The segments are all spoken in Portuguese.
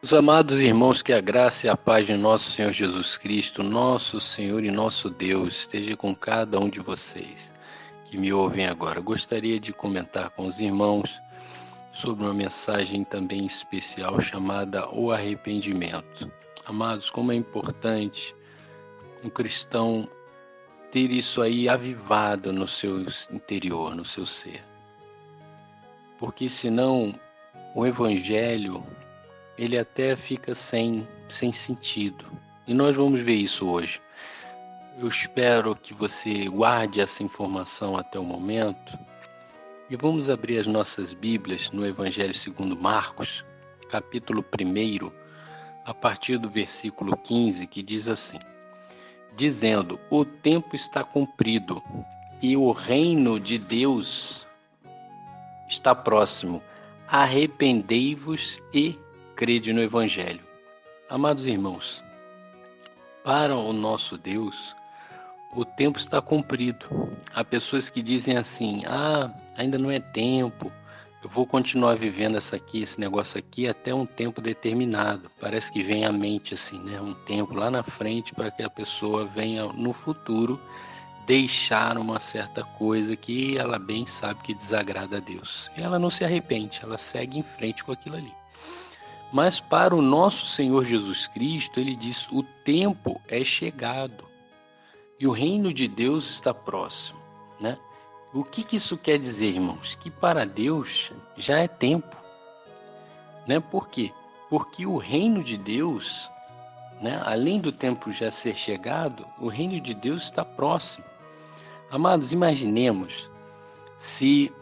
Os amados irmãos, que a graça e a paz de nosso Senhor Jesus Cristo, nosso Senhor e nosso Deus, esteja com cada um de vocês que me ouvem agora. Gostaria de comentar com os irmãos sobre uma mensagem também especial chamada o arrependimento. Amados, como é importante um cristão ter isso aí avivado no seu interior, no seu ser. Porque senão o Evangelho ele até fica sem sentido. E nós vamos ver isso hoje. Eu espero que você guarde essa informação até o momento. E vamos abrir as nossas Bíblias no Evangelho segundo Marcos, capítulo 1, a partir do versículo 15, que diz assim: dizendo, o tempo está cumprido e o reino de Deus está próximo. Arrependei-vos e crede no Evangelho. Amados irmãos, para o nosso Deus, o tempo está cumprido. Há pessoas que dizem assim, ainda não é tempo, eu vou continuar vivendo esse negócio aqui até um tempo determinado. Parece que vem à mente assim, né? Um tempo lá na frente para que a pessoa venha no futuro deixar uma certa coisa que ela bem sabe que desagrada a Deus. E ela não se arrepende, ela segue em frente com aquilo ali. Mas para o nosso Senhor Jesus Cristo, ele diz, o tempo é chegado e o reino de Deus está próximo, né? O que isso quer dizer, irmãos? Que para Deus já é tempo, né? Por quê? Porque o reino de Deus, né, além do tempo já ser chegado, o reino de Deus está próximo. Amados, imaginemos se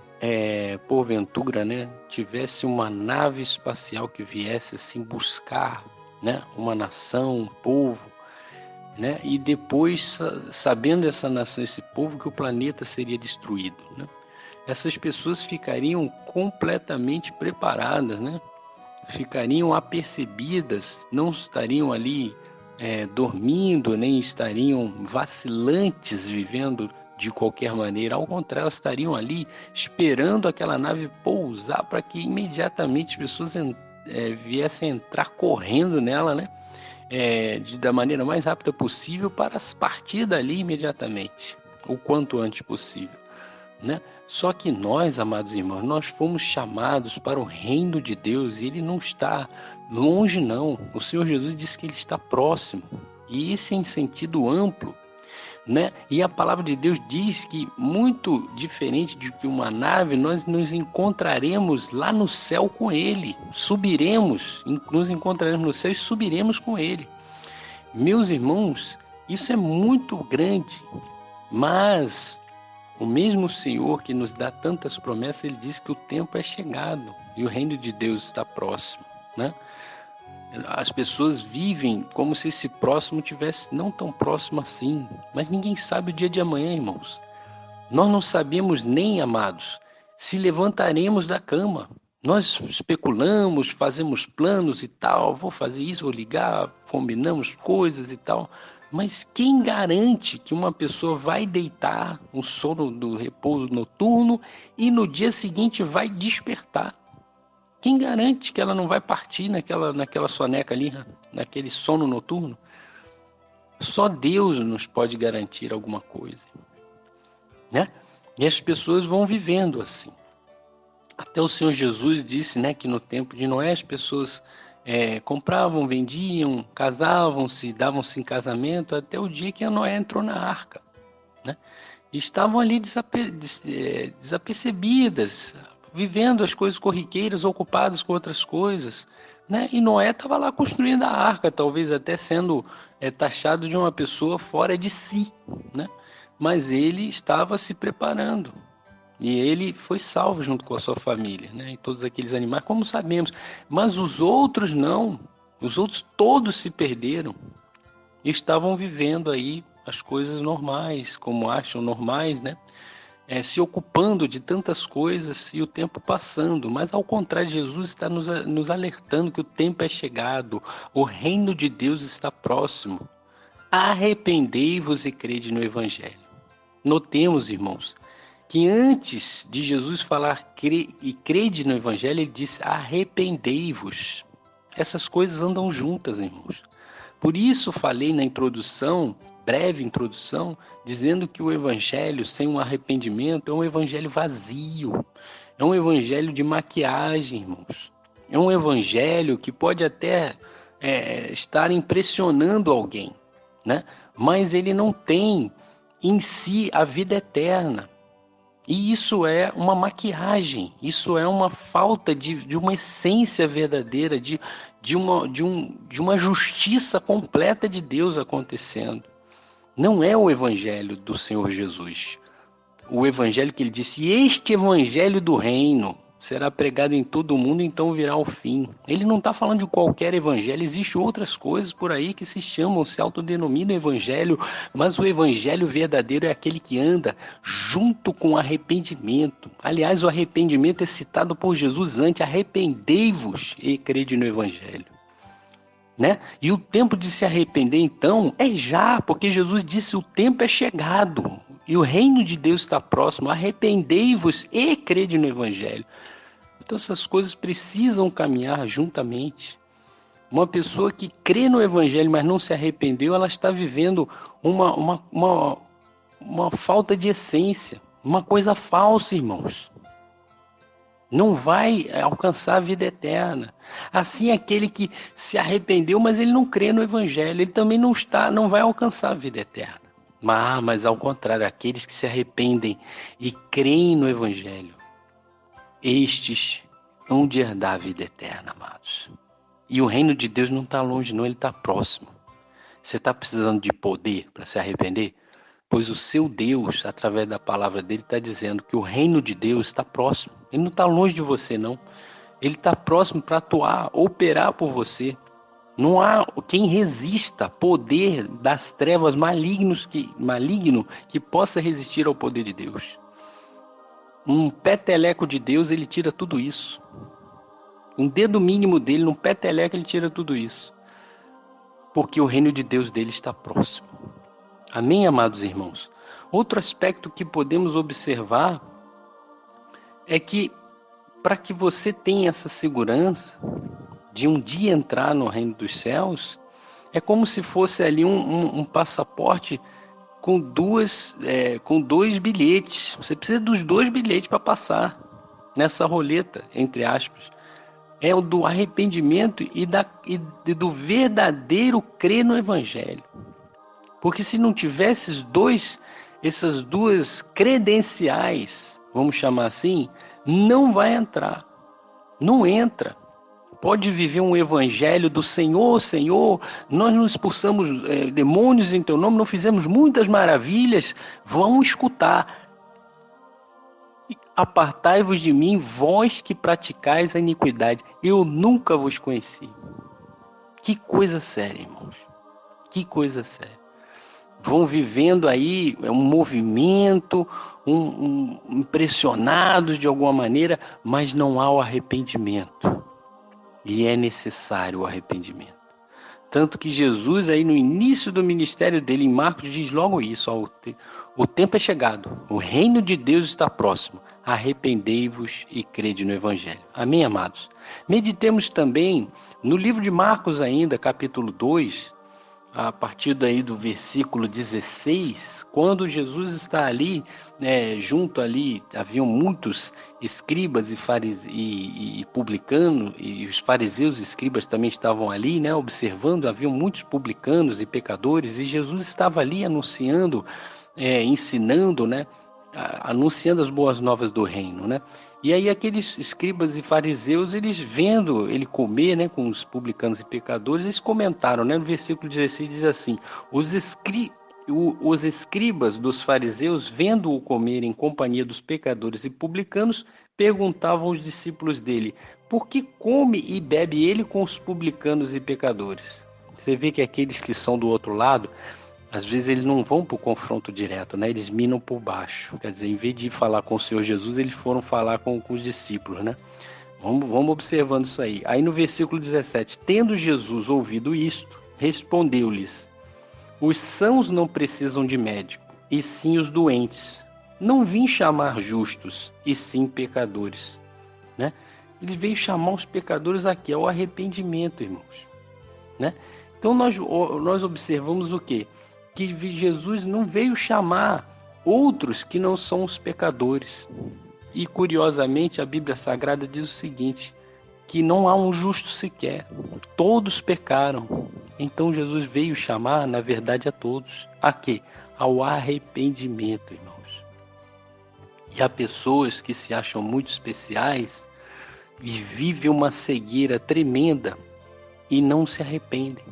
porventura, né, tivesse uma nave espacial que viesse assim buscar, né, uma nação, um povo, né, e depois, sabendo essa nação, esse povo, que o planeta seria destruído, né? Essas pessoas ficariam completamente preparadas, né? Ficariam apercebidas, não estariam ali dormindo, nem estariam vacilantes vivendo de qualquer maneira. Ao contrário, elas estariam ali esperando aquela nave pousar para que imediatamente as pessoas viessem entrar correndo nela, né? Da maneira mais rápida possível para partir dali imediatamente, o quanto antes possível, né? Só que nós, amados irmãos, nós fomos chamados para o reino de Deus e ele não está longe, não. O Senhor Jesus disse que ele está próximo, e isso em sentido amplo, né? E a palavra de Deus diz que, muito diferente de que uma nave, nós nos encontraremos lá no céu com ele, subiremos, nos encontraremos no céu e subiremos com ele. Meus irmãos, isso é muito grande, mas o mesmo Senhor que nos dá tantas promessas, ele diz que o tempo é chegado e o reino de Deus está próximo, né? As pessoas vivem como se esse próximo tivesse não tão próximo assim, mas ninguém sabe o dia de amanhã, irmãos. Nós não sabemos nem, amados, se levantaremos da cama. Nós especulamos, fazemos planos e tal, vou fazer isso, vou ligar, combinamos coisas e tal, mas quem garante que uma pessoa vai deitar um sono do repouso noturno e no dia seguinte vai despertar? Quem garante que ela não vai partir naquela soneca ali, naquele sono noturno? Só Deus nos pode garantir alguma coisa, né? E as pessoas vão vivendo assim. Até o Senhor Jesus disse, né, que no tempo de Noé as pessoas compravam, vendiam, casavam-se, davam-se em casamento até o dia que a Noé entrou na arca, né? E estavam ali desapercebidas, vivendo as coisas corriqueiras, ocupadas com outras coisas, né? E Noé estava lá construindo a arca, talvez até sendo taxado de uma pessoa fora de si, né? Mas ele estava se preparando. E ele foi salvo junto com a sua família, né? E todos aqueles animais, como sabemos. Mas os outros não. Os outros todos se perderam. E estavam vivendo aí as coisas normais, como acham normais, né? Se ocupando de tantas coisas e o tempo passando. Mas ao contrário, Jesus está nos alertando que o tempo é chegado. O reino de Deus está próximo. Arrependei-vos e crede no Evangelho. Notemos, irmãos, que antes de Jesus falar e crede no Evangelho, ele disse arrependei-vos. Essas coisas andam juntas, irmãos. Por isso falei na introdução, breve introdução, dizendo que o evangelho sem um arrependimento é um evangelho vazio. É um evangelho de maquiagem, irmãos. É um evangelho que pode até estar impressionando alguém, né? Mas ele não tem em si a vida eterna. E isso é uma maquiagem, isso é uma falta de uma essência verdadeira, de uma justiça completa de Deus acontecendo. Não é o evangelho do Senhor Jesus. O evangelho que ele disse, este evangelho do reino será pregado em todo o mundo, então virá o fim. Ele não está falando de qualquer evangelho, existem outras coisas por aí que se chamam, se autodenominam evangelho, mas o evangelho verdadeiro é aquele que anda junto com o arrependimento. Aliás, o arrependimento é citado por Jesus antes, arrependei-vos e crede no evangelho. Né? E o tempo de se arrepender, então, é já, porque Jesus disse, o tempo é chegado. E o reino de Deus está próximo. Arrependei-vos e crede no evangelho. Então essas coisas precisam caminhar juntamente. Uma pessoa que crê no evangelho, mas não se arrependeu, ela está vivendo uma falta de essência. Uma coisa falsa, irmãos. Não vai alcançar a vida eterna. Assim, aquele que se arrependeu, mas ele não crê no evangelho, ele também não vai alcançar a vida eterna. Mas ao contrário, aqueles que se arrependem e creem no evangelho, estes hão de herdar a vida eterna, amados. E o reino de Deus não está longe, não, ele está próximo. Você está precisando de poder para se arrepender? Pois o seu Deus, através da palavra dele, está dizendo que o reino de Deus está próximo. Ele não está longe de você, não. Ele está próximo para atuar, operar por você. Não há quem resista poder das trevas maligno que possa resistir ao poder de Deus. Um peteleco de Deus, ele tira tudo isso. Um dedo mínimo dele, num peteleco, ele tira tudo isso. Porque o reino de Deus dele está próximo. Amém, amados irmãos? Outro aspecto que podemos observar é que para que você tenha essa segurança de um dia entrar no reino dos céus, é como se fosse ali um passaporte com dois bilhetes. Você precisa dos 2 bilhetes para passar nessa roleta, entre aspas. É o do arrependimento e do verdadeiro crer no evangelho. Porque se não tivesse essas duas credenciais, vamos chamar assim, não vai entrar. Não entra. Pode viver um evangelho do Senhor, Senhor, nós não expulsamos demônios em teu nome, não fizemos muitas maravilhas. Vão escutar. Apartai-vos de mim, vós que praticais a iniquidade. Eu nunca vos conheci. Que coisa séria, irmãos. Que coisa séria. Vão vivendo aí um movimento, impressionados de alguma maneira, mas não há o arrependimento. E é necessário o arrependimento. Tanto que Jesus aí no início do ministério dele, em Marcos, diz logo isso, o tempo é chegado, o reino de Deus está próximo, arrependei-vos e crede no evangelho. Amém, amados? Meditemos também no livro de Marcos ainda, capítulo 2, a partir daí do versículo 16, quando Jesus está ali, junto ali, haviam muitos escribas e publicanos, e os fariseus e escribas também estavam ali, observando, haviam muitos publicanos e pecadores, e Jesus estava ali anunciando, ensinando, anunciando as boas novas do reino, E aí aqueles escribas e fariseus, eles vendo ele comer, com os publicanos e pecadores, eles comentaram, no versículo 16 diz assim, os escribas dos fariseus, vendo-o comer em companhia dos pecadores e publicanos, perguntavam aos discípulos dele, por que come e bebe ele com os publicanos e pecadores? Você vê que aqueles que são do outro lado, às vezes eles não vão para o confronto direto, eles minam por baixo. Quer dizer, em vez de falar com o Senhor Jesus, eles foram falar com os discípulos, Vamos observando isso aí. Aí no versículo 17, tendo Jesus ouvido isto, respondeu-lhes, os sãos não precisam de médico, e sim os doentes. Não vim chamar justos, e sim pecadores. Ele veio chamar os pecadores aqui, ao arrependimento, irmãos. Né? Então nós observamos o quê? Que Jesus não veio chamar outros que não são os pecadores. E curiosamente a Bíblia Sagrada diz o seguinte, que não há um justo sequer, todos pecaram. Então Jesus veio chamar, na verdade, a todos. A quê? Ao arrependimento, irmãos. E há pessoas que se acham muito especiais e vivem uma cegueira tremenda e não se arrependem.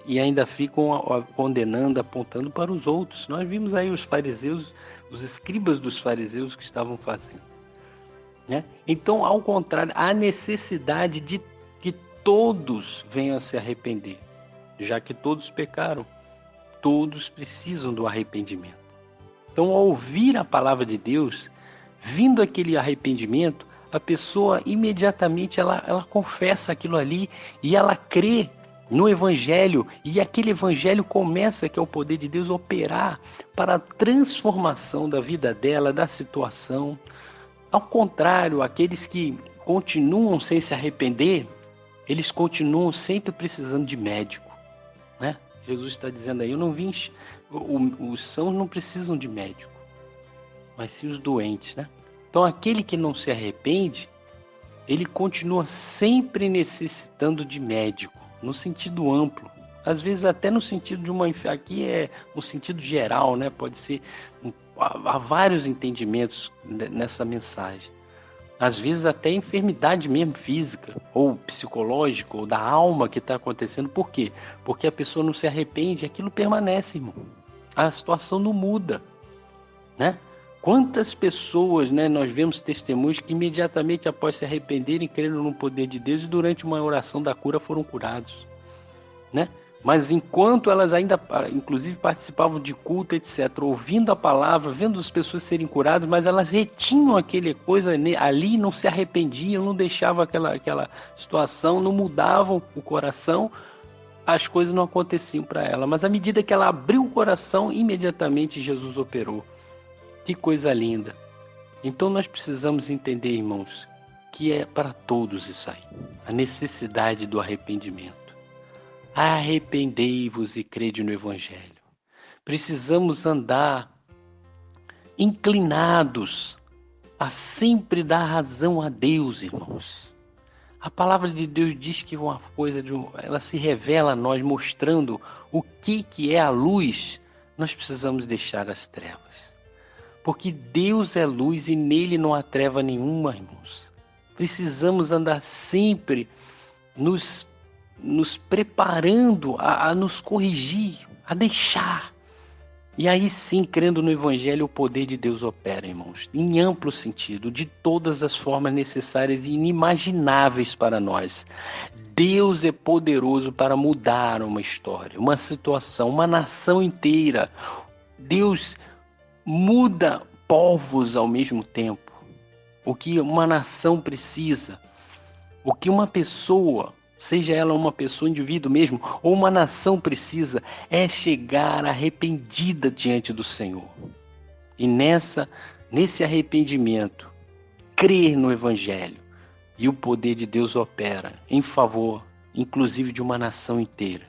E ainda ficam condenando, apontando para os outros. Nós vimos aí os fariseus, os escribas dos fariseus que estavam fazendo. Né? Então, ao contrário, há necessidade de que todos venham a se arrepender. Já que todos pecaram, todos precisam do arrependimento. Então, ao ouvir a palavra de Deus, vindo aquele arrependimento, a pessoa imediatamente ela confessa aquilo ali e ela crê no Evangelho, e aquele Evangelho começa, que é o poder de Deus, operar para a transformação da vida dela, da situação. Ao contrário, aqueles que continuam sem se arrepender, eles continuam sempre precisando de médico. Né? Jesus está dizendo aí, eu não vim, os sãos não precisam de médico, mas sim os doentes. Né? Então aquele que não se arrepende, ele continua sempre necessitando de médico. No sentido amplo, às vezes até no sentido de aqui é no sentido geral, né? Pode ser, há vários entendimentos nessa mensagem. Às vezes até enfermidade mesmo física, ou psicológica, ou da alma que está acontecendo. Por quê? Porque a pessoa não se arrepende, aquilo permanece, irmão. A situação não muda, né? Quantas pessoas, né, nós vemos testemunhos que imediatamente após se arrependerem, creram no poder de Deus e durante uma oração da cura foram curados. Né? Mas enquanto elas ainda, inclusive, participavam de culto, etc., ouvindo a palavra, vendo as pessoas serem curadas, mas elas retinham aquela coisa ali, não se arrependiam, não deixavam aquela situação, não mudavam o coração, as coisas não aconteciam para ela. Mas à medida que ela abriu o coração, imediatamente Jesus operou. Que coisa linda. Então nós precisamos entender, irmãos, que é para todos isso aí. A necessidade do arrependimento. Arrependei-vos e crede no Evangelho. Precisamos andar inclinados a sempre dar razão a Deus, irmãos. A palavra de Deus diz que uma coisa, ela se revela a nós, mostrando o que é a luz. Nós precisamos deixar as trevas. Porque Deus é luz e nele não há treva nenhuma, irmãos. Precisamos andar sempre nos preparando a nos corrigir, a deixar. E aí sim, crendo no Evangelho, o poder de Deus opera, irmãos, em amplo sentido, de todas as formas necessárias e inimagináveis para nós. Deus é poderoso para mudar uma história, uma situação, uma nação inteira. Deus muda povos ao mesmo tempo. O que uma nação precisa, o que uma pessoa, seja ela uma pessoa, indivíduo mesmo, ou uma nação precisa, é chegar arrependida diante do Senhor. E nesse arrependimento, crer no Evangelho. E o poder de Deus opera em favor, inclusive, de uma nação inteira.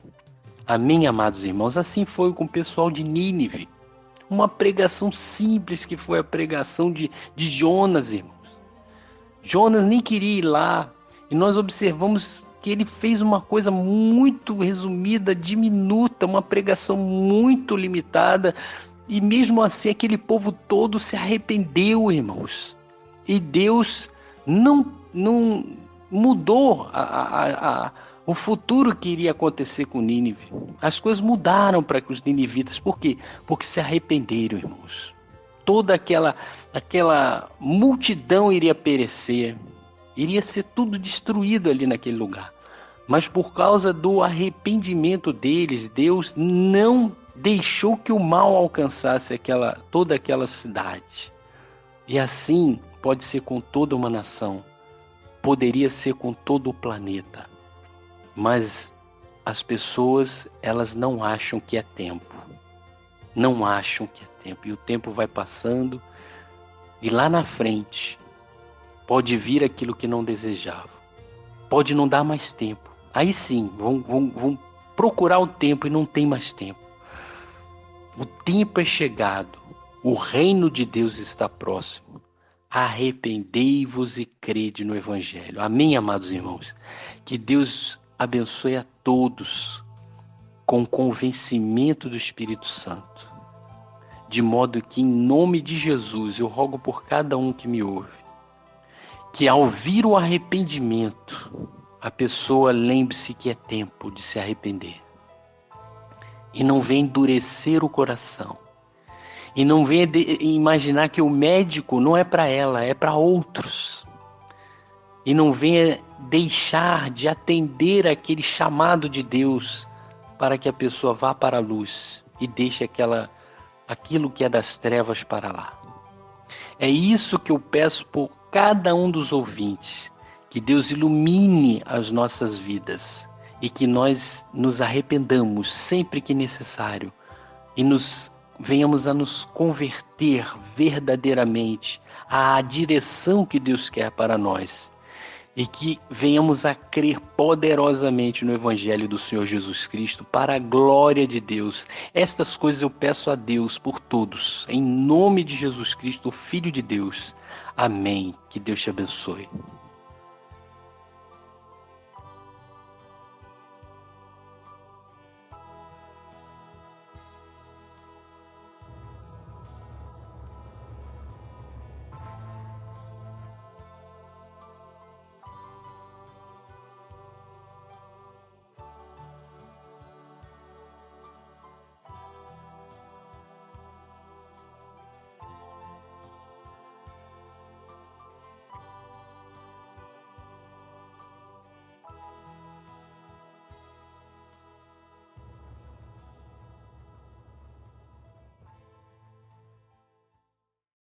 Amém, amados irmãos? Assim foi com o pessoal de Nínive. Uma pregação simples que foi a pregação de Jonas, irmãos. Jonas nem queria ir lá. E nós observamos que ele fez uma coisa muito resumida, diminuta, uma pregação muito limitada. E mesmo assim aquele povo todo se arrependeu, irmãos. E Deus não mudou o futuro que iria acontecer com Nínive. As coisas mudaram para os ninivitas. Por quê? Porque se arrependeram, irmãos. Toda aquela multidão iria perecer. Iria ser tudo destruído ali naquele lugar. Mas por causa do arrependimento deles, Deus não deixou que o mal alcançasse toda aquela cidade. E assim pode ser com toda uma nação. Poderia ser com todo o planeta. Mas as pessoas, elas não acham que é tempo. Não acham que é tempo. E o tempo vai passando. E lá na frente, pode vir aquilo que não desejava. Pode não dar mais tempo. Aí sim, vão procurar o tempo e não tem mais tempo. O tempo é chegado. O reino de Deus está próximo. Arrependei-vos e crede no Evangelho. Amém, amados irmãos? Que Deus abençoe a todos com convencimento do Espírito Santo. De modo que, em nome de Jesus, eu rogo por cada um que me ouve, que ao vir o arrependimento, a pessoa lembre-se que é tempo de se arrepender. E não venha endurecer o coração. E não venha imaginar que o médico não é para ela, é para outros. E não venha deixar de atender aquele chamado de Deus para que a pessoa vá para a luz e deixe aquilo que é das trevas para lá. É isso que eu peço por cada um dos ouvintes, que Deus ilumine as nossas vidas e que nós nos arrependamos sempre que necessário e venhamos a nos converter verdadeiramente à direção que Deus quer para nós e que venhamos a crer poderosamente no Evangelho do Senhor Jesus Cristo para a glória de Deus. Estas coisas eu peço a Deus por todos, em nome de Jesus Cristo, o Filho de Deus. Amém. Que Deus te abençoe.